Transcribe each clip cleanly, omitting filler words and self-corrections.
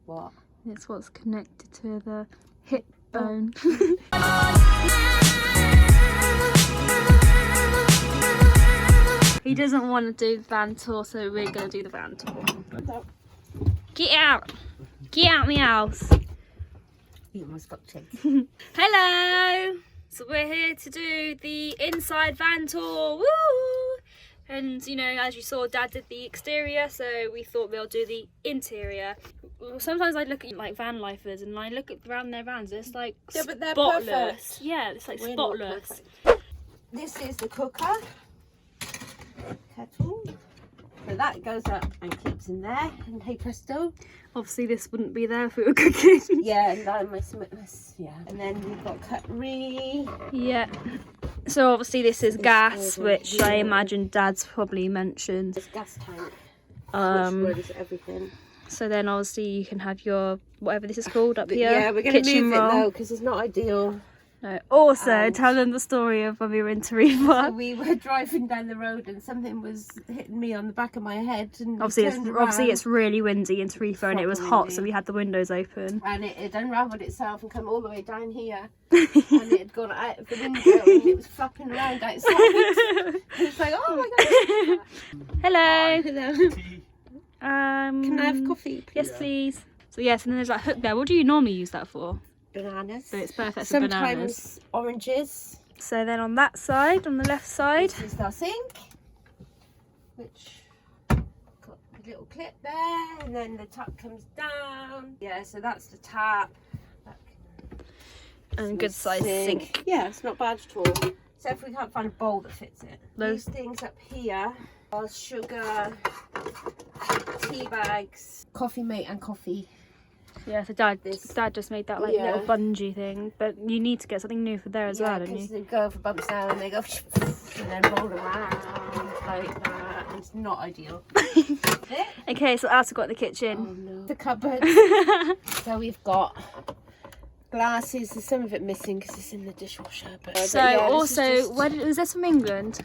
What? It's what's connected to the hip bone. He doesn't want to do the van tour, so we're going to do the van tour. Get out! Get out my house! You almost got chased. Hello! So we're here to do the inside van tour. Woo! And you know, as you saw, Dad did the exterior, so we thought we'll do the interior. Sometimes I look at like van lifers and I look around their vans, it's like but they're spotless. perfect. Yeah, it's like We're spotless. This is the cooker kettle. So that goes up and clips in there, and hey presto. Obviously this wouldn't be there if we were cooking. Yeah, and that yeah. And then we've got cutlery. Yeah. So obviously this is gas, which I imagine Dad's probably mentioned. This gas tank. Um, Which everything. So then obviously you can have your whatever this is called up here. Yeah, we're going to kitchen move roll. it though because it's not ideal. No. Also, tell them the story of when we were in Tarifa. So we were driving down the road and something was hitting me on the back of my head. And Obviously it's really windy in Tarifa and it was hot, windy. so we had the windows open. And it unravelled itself and come all the way down here. And it had gone out of the window and it was flapping around outside. It's like, oh my god. Hello. Hello. Can I have coffee, please? Yes, please. So yes, and then there's that hook there. What do you normally use that for? Bananas. So it's perfect for Sometimes bananas. Oranges. So then on that side, on the left side, This is our sink, which got a little clip there, and then the tap comes down. Yeah, so that's the tap. and good sized sink. Yeah, it's not bad at all. So if we can't find a bowl that fits it. These things up here are sugar, tea bags, coffee mate and coffee. Yeah, so Dad just made that like little bungee thing, but you need to get something new for there as well, don't you? because they go for bumps down and they go and then roll around like that. It's not ideal. Okay, so I've got the kitchen. Oh no. The cupboard. So we've got glasses. There's some of it missing because it's in the dishwasher. But Was this from England?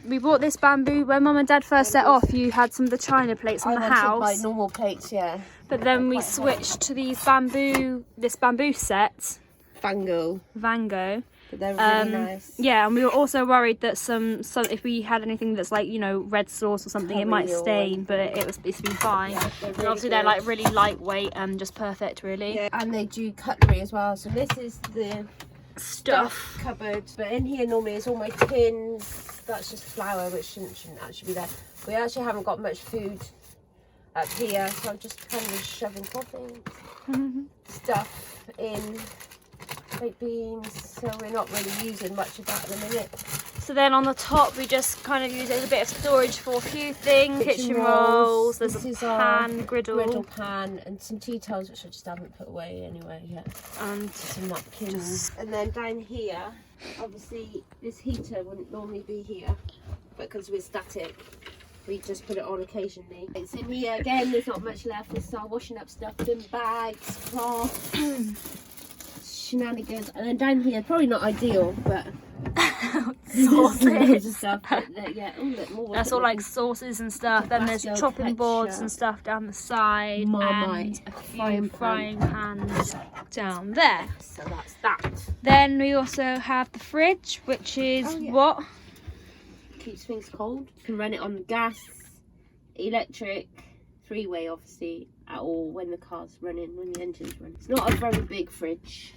We bought this bamboo when Mum and Dad first set off. You had some of the china plates on the house, like normal plates, yeah. but then we switched to this bamboo set, Vango. But they're really nice. Yeah, and we were also worried that some if we had anything that's like, you know, red sauce or something, it might stain, but it's been fine. Yeah, and obviously they're like really lightweight and just perfect, really. Yeah, and they do cutlery as well. So this is the Stuff cupboard, but in here normally is all my tins. That's just flour, which shouldn't actually be there. We actually haven't got much food up here, so I'm just kind of shoving stuff in. Baked beans, so we're not really using much of that at the minute. So then on the top we just kind of use it as a bit of storage for a few things, kitchen rolls, there's a pan, griddle pan, and some tea towels which I just haven't put away anyway yet. And some napkins. And then down here, obviously this heater wouldn't normally be here, but because we're static, we just put it on occasionally. It's in here again, there's not much left. This is our washing up stuff, bin bags, cloth. Shenanigans. And then down here, probably not ideal, but sauces stuff. But, yeah, more. That's all like sauces and stuff. Then there's chopping boards and stuff down the side, Marmite, and a few frying pans down there. So that's that. Then we also have the fridge, which is what keeps things cold. You can run it on gas, electric, three-way obviously, at all when the car's running, when the engine's running. It's not a very big fridge,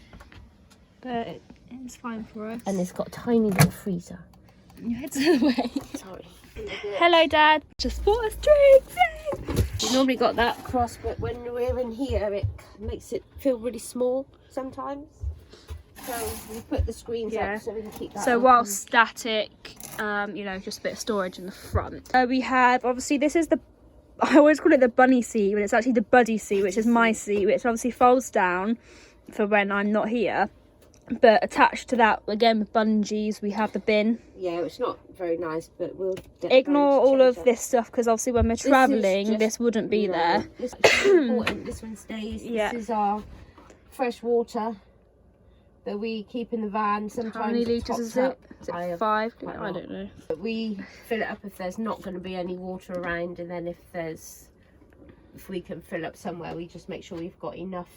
but it's fine for us. And it's got a tiny little freezer. Your head's in the way. Sorry. Hello, Dad. Just bought us drinks. We normally got that across, but when we're in here, it makes it feel really small sometimes. So we put the screens up so we can keep that. So while static, you know, just a bit of storage in the front. We have, obviously, this is I always call it the bunny seat, but it's actually the buddy seat, which is my seat, which obviously folds down for when I'm not here. But attached to that, again with bungees, we have the bin. Yeah, it's not very nice, but we'll ignore all of this stuff because obviously when we're travelling, this wouldn't be there. This is important. This one stays. Yeah. This is our fresh water that we keep in the van. Sometimes how many litres is it? Is it 5? I don't know. But we fill it up if there's not going to be any water around, and then if there's if we can fill up somewhere, we just make sure we've got enough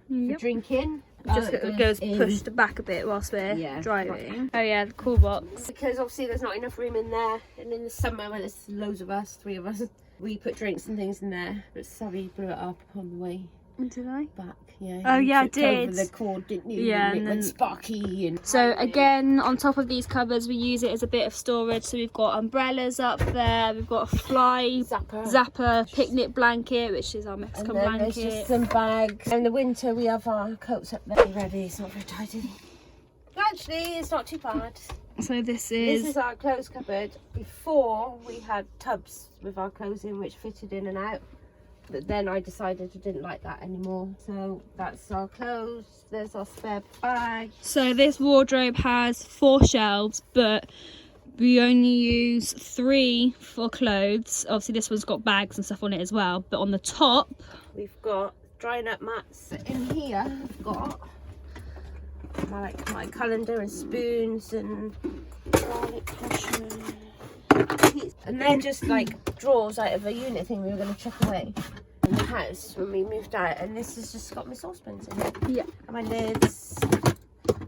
for Yep. drinking. Just it goes pushed back a bit whilst we're driving. Oh yeah, the cool box. Because obviously there's not enough room in there, and in the summer when there's loads of us, 3 of us, we put drinks and things in there. But sorry, blew it up on the way Did I? back. Yeah. Oh you yeah, I tripped over did. the cord, didn't you? Yeah, and it and went then- sparky. And So again, on top of these cupboards, we use it as a bit of storage. So we've got umbrellas up there. We've got a fly zapper picnic blanket, which is our Mexican and then blanket. there's just some bags. In the winter, we have our coats up there ready. It's not very tidy. Actually, it's not too bad. So this This is is our clothes cupboard. Before, we had tubs with our clothes in, which fitted in and out. But then I decided I didn't like that anymore. So that's our clothes. There's our spare bag. so this wardrobe has 4 shelves, but we only use 3 for clothes. Obviously, this one's got bags and stuff on it as well. But on the top, We've got drying up mats. In here, I've got my calendar and spoons and garlic crusher. And they're just like drawers out of a unit thing we were going to chuck away in the house when we moved out. And this has just got my saucepans in it. yeah. And my lids.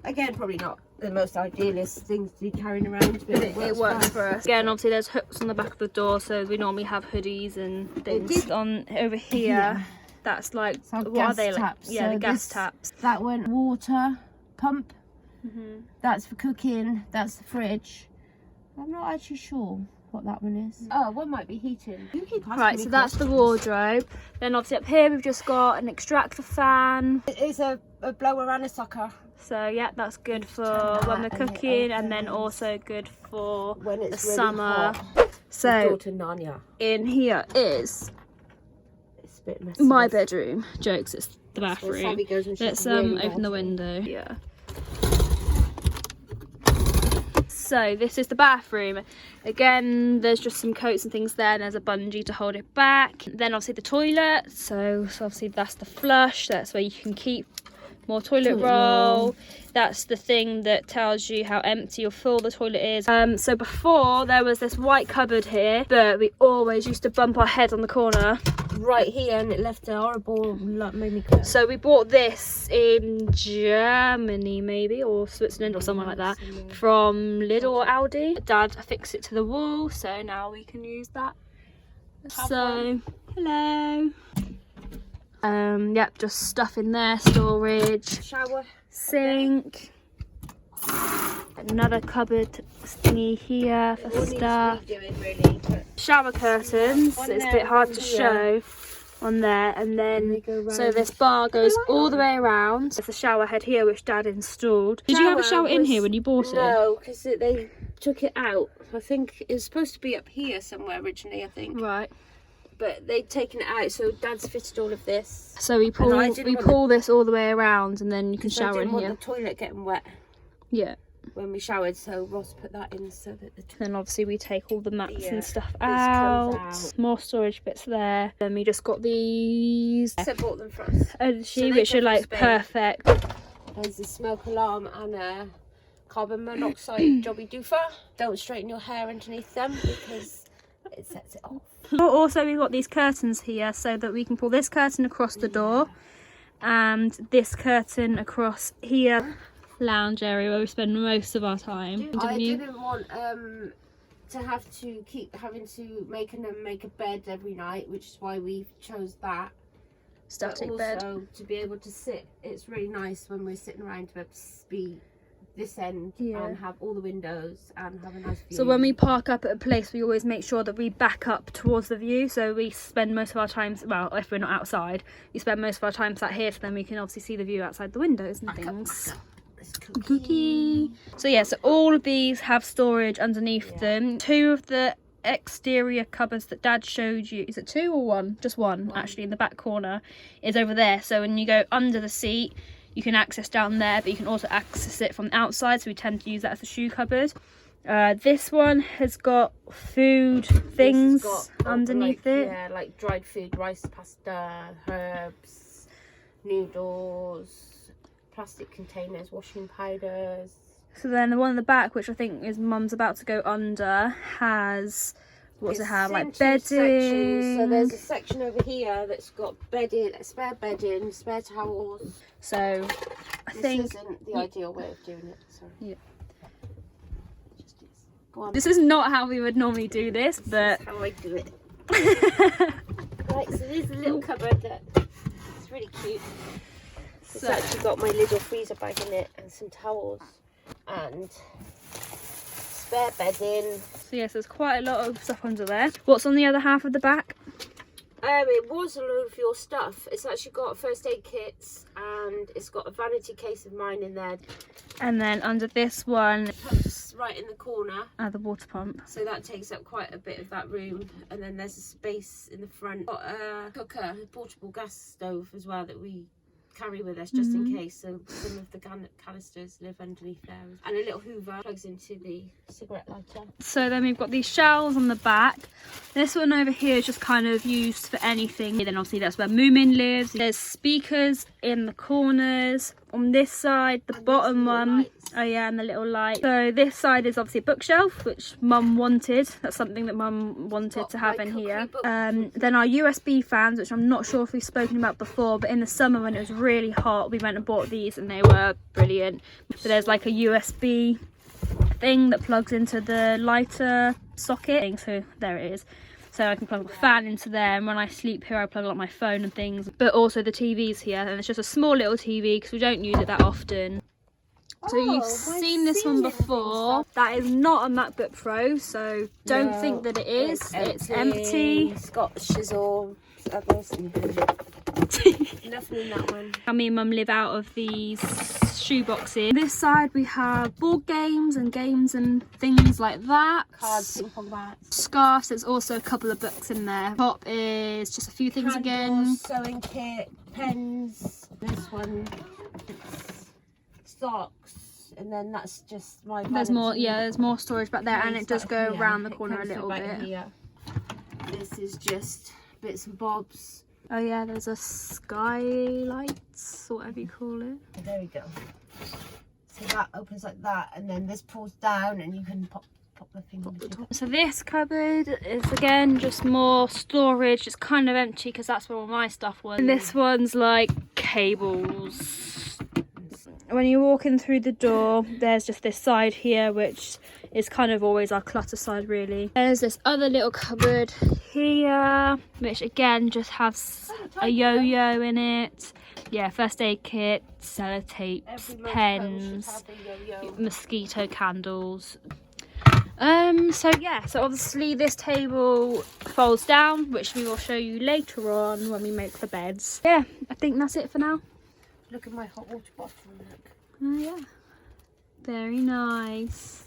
Again, probably not the most idealist things to be carrying around, but it works fine. for us. Again, obviously there's hooks on the back of the door, so we normally have hoodies and things. On over here, that's like, It's our what are gas they like? taps. Yeah, So the gas this- taps. That one, water pump. That's for cooking. That's the fridge. I'm not actually sure what that one is. Oh, one might be heating. You keep asking Right, me so that's the questions. wardrobe. Then obviously up here we've just got an extractor fan. It is a blower and a sucker. So yeah, that's good for that when we're and it cooking, and then opens. also good for When it's the really summer. hot. So Daughter Nanya. in here is It's a bit messy. my bedroom. Jokes, it's the Where bathroom. Sammy goes when she's Let's really open the naughty. window. Yeah. So this is the bathroom. Again, there's just some coats and things there, and there's a bungee to hold it back. Then obviously the toilet. So obviously that's the flush. That's where you can keep more toilet roll. That's the thing that tells you how empty or full the toilet is. So before there was this white cupboard here, but we always used to bump our head on the corner. Right here, and it left a horrible lump, made me cry. So we bought this in Germany maybe, or Switzerland or somewhere like that, from Lidl or Aldi. Dad fixed it to the wall, so now we can use that. So hello. Yep, just stuff in there, storage, Shower. sink, another cupboard thingy here for All needs stuff. redoing, really, but Shower curtains. One It's a there bit hard and to one show on there, and then they go so round. this bar goes all the way around. There's a shower head here which Dad installed. Did you have a shower in was- here when you bought it? No, because they took it out. I think it was supposed to be up here somewhere originally, I think. Right. But they'd taken it out, so Dad's fitted all of this. So we pull I didn't want pull this all the way around, and then you can So I shower in didn't want here. the toilet getting wet Yeah. when we showered, so Ross put that in so that the Then obviously we take all the mats Yeah, and stuff comes out. out. More storage bits there. Then we just got these So I bought them for us. energy, they which are go like for Spain. perfect. There's a smoke alarm and a carbon monoxide jobby doofer. Don't straighten your hair underneath them because it sets it off. Also, we've got these curtains here so that we can pull this curtain across the door and this curtain across here. Lounge area where we spend most of our time. I Didn't you? didn't want to have to keep having to make a bed every night, which is why we chose that. Static But bed. also to be able to sit, it's really nice when we're sitting around to be able to be this end Yeah. and have all the windows and have a nice view. So when we park up at a place, we always make sure that we back up towards the view. So we spend most of our time, well, if we're not outside, we spend most of our time sat here, so then we can obviously see the view outside the windows and things. It's Cookie. So yeah, so all of these have storage underneath them. 2 of the exterior cupboards that Dad showed you, is it 2 or 1? Just one actually, in the back corner is over there. So when you go under the seat, you can access down there, but you can also access it from the outside, so we tend to use that as a shoe cupboard. This one has got food things underneath it. Yeah, like dried food, rice, pasta, herbs, noodles, plastic containers, washing powders. So then the one in the back, which I think is Mum's about to go under, has What's it have? Like sections. So bedding. there's a section over here that's got bedding, spare bedding, spare towels. So I think this isn't the ideal way of doing it. Sorry. Yeah. Just is. Go on. This is not how we would normally do this, but This is how I do it. Right, so there's a little cupboard that it's really cute. It's actually got my little freezer bag in it and some towels and spare bedding. So yes, there's quite a lot of stuff under there. What's on the other half of the back? It was a lot of your stuff. It's actually got first aid kits and it's got a vanity case of mine in there. And then under this one, Pumps right in the corner. the water pump. So that takes up quite a bit of that room. And then there's a space in the front. Got a cooker, a portable gas stove as well that we carry with us just in case. So some of the canisters live underneath there. And a little hoover plugs into the cigarette lighter. So then we've got these shelves on the back. This one over here is just kind of used for anything. Then obviously that's where Moomin lives. There's speakers in the corners. On this side, the bottom one. Lights. Oh yeah, and the little light. So this side is obviously a bookshelf, which Mum wanted. That's something that Mum wanted to have in here. Then our USB fans, which I'm not sure if we've spoken about before, but in the summer when it was really hot, we went and bought these and they were brilliant. So there's like a USB thing that plugs into the lighter socket. So there it is. So I can plug the fan into there, and when I sleep here I plug like my phone and things. But also the TV's here, and it's just a small little TV because we don't use it that often. So you've seen this one before. That is not a MacBook Pro, so don't think that it is. It's empty. It's got shizzle. Nothing in that one. Me and Mum live out of these shoe boxes. This side we have board games and things like that. Cards, ping pong bats. Scarves. There's also a couple of books in there. Top is just a few things again. Sewing kit, pens. This one, it's socks, and then that's just my. There's more. Yeah, there's more storage back there, and it does go here. around the It corner a comes little right bit. here. This is just bits and bobs. Oh yeah, there's a skylights, or whatever you call it. There we go. So that opens like that, and then this pulls down, and you can pop the thing on the top. So this cupboard is again just more storage. It's kind of empty because that's where all my stuff was. And this one's like cables. When you walk in through the door, there's just this side here, which is kind of always our clutter side really. There's this other little cupboard here, which again just has a yo-yo in it. Yeah, first aid kit, sellotapes, pens, mosquito candles. So yeah, so obviously this table folds down, which we will show you later on when we make the beds. Yeah, I think that's it for now. Look at my hot water bottle. Look. Oh yeah, very nice.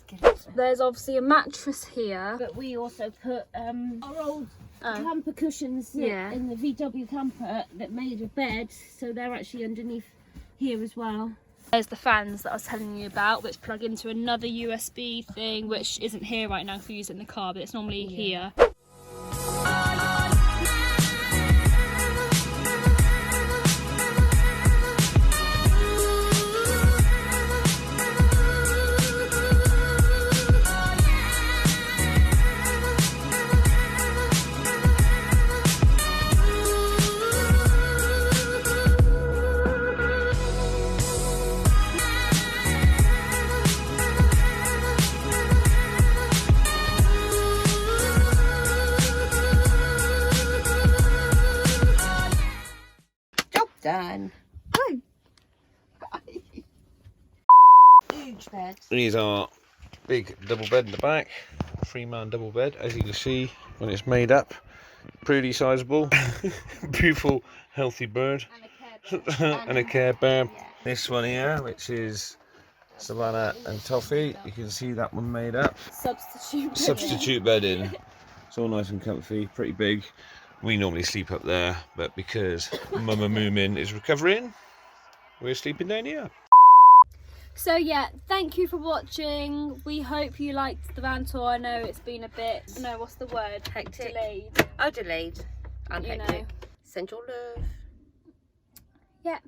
There's obviously a mattress here, But we also put our old camper cushions in the VW camper that made a bed, so they're actually underneath here as well. There's the fans that I was telling you about, which plug into another USB thing, which isn't here right now if you use it in the car, but it's normally here. Done. Huge bed. These are big double bed in the back, 3-man double bed, as you can see when it's made up, pretty sizable. Beautiful healthy bird and a Care Bear. This one here, which is Savannah and Toffee, you can see that one made up. Substitute bedding. It's all nice and comfy, pretty big. We normally sleep up there, but because Mama Moomin is recovering, we're sleeping down here. So yeah, thank you for watching. We hope you liked the van tour. I know it's been a bit, no, what's the word? Hectic. Delayed. Oh, delayed. And You hectic. know. Send your love. Yeah.